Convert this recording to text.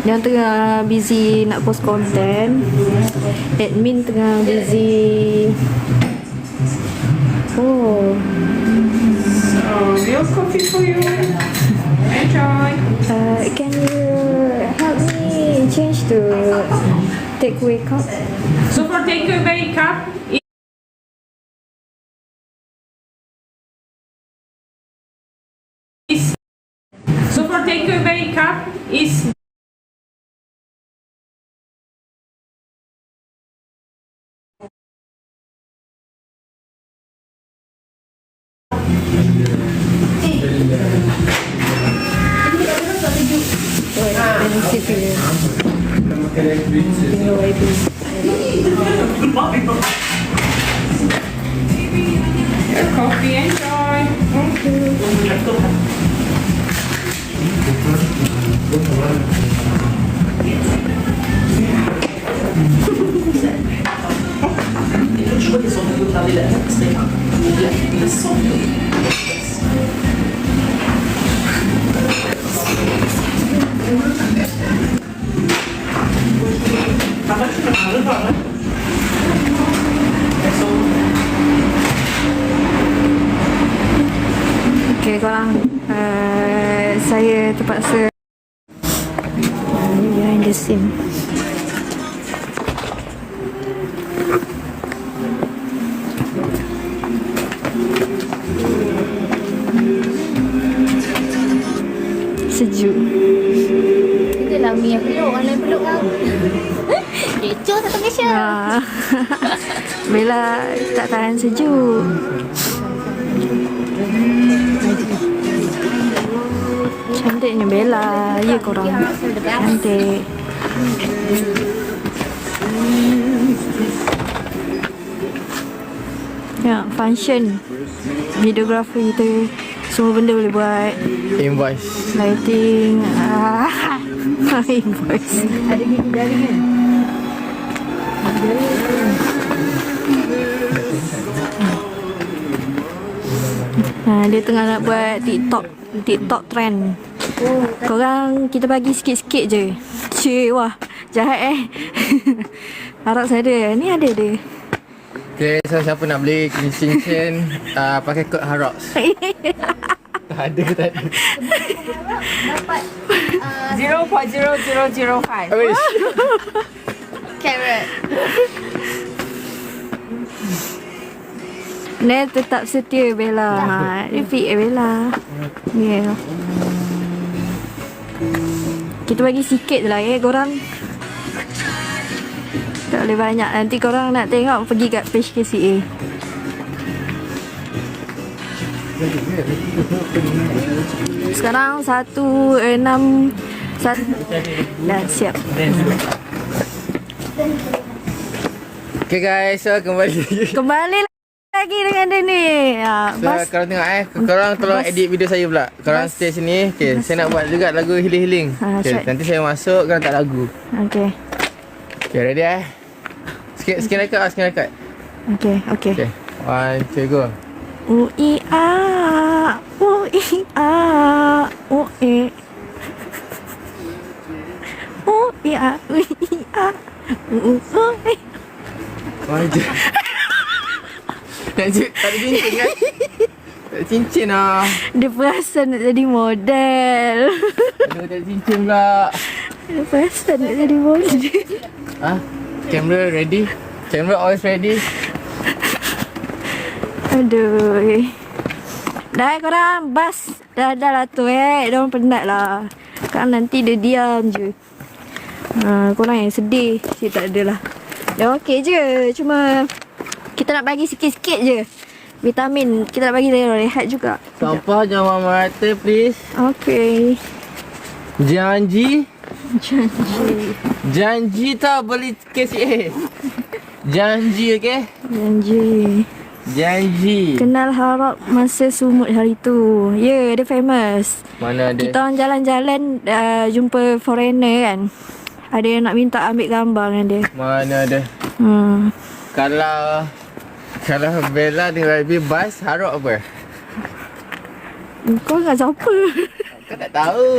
Dia tengah busy nak post content. Admin tengah busy. Oh. So, real coffee for you. Enjoy. Can you help me change to takeaway cup? So for takeaway cup, is your coffee. Enjoy. Thank you. Okay korang, saya terpaksa behind the scene. Sejuk. Itulah Mi yang peluk, orang lain peluk kau. Kecoh tak tahu Malaysia. Bella tak tahan sejuk. Cantiknya Bella. Ya korang, cantik. Ya, function videographer kita, semua benda boleh buat. Invoice. Lighting, invoice. Ada gigi jari kan? Dia tengah nak buat TikTok trend. Korang kita bagi sikit-sikit je. Cik, wah jahat harap saya ada. Ni ada dia. Okay, so siapa nak beli cincin pakai kod Harrox? Tak ada ke tak ada? Dapat 0.0005. Wish. carrot. Nel tetap setia Bella. Repeat Bella. Yeah. Kita bagi sikit je lah korang. Tak boleh banyak. Nanti korang nak tengok pergi kat page KCA. Sekarang 1:06. Dah siap. Okay guys, so Kembali lagi dengan dia ni. So korang tengok korang tolong edit video saya pula. Korang stay sini. Okay, saya nak buat juga lagu healing-healing. Okay, nanti saya masuk, korang tak lagu. Okay. Okay, ready Skin record. Okay. Okay, 1, 2, go. U-I-A, U-I-A, U-I. U-I-A, U-I-A, U-I. Wajib. Tak ada cincin kan? Tak ada cincin lah. Dia perasan nak jadi model. Aduh, tak ada cincin pula. Dia perasan nak jadi model. Camera ready? Camera always ready? Aduh. Dah korang, bas. Dah lah tu Diorang penat lah. Kan nanti dia diam je. Korang yang sedih. Saya tak adalah. Dah okey je. Cuma kita nak bagi sikit-sikit je vitamin. Kita nak bagi dia rehat juga. Sampah jangan merata please. Okay. Janji tak beli KCA. Janji, okay? Janji. Kenal Harrox masa sumut hari tu. Ya, dia famous. Mana ada? Kita orang jalan-jalan jumpa foreigner kan. Ada yang nak minta ambil gambar dengan dia. Mana ada? Kalau Bella dengan Rabi bas Harrox apa? Kau dengan siapa? Kau tak tahu.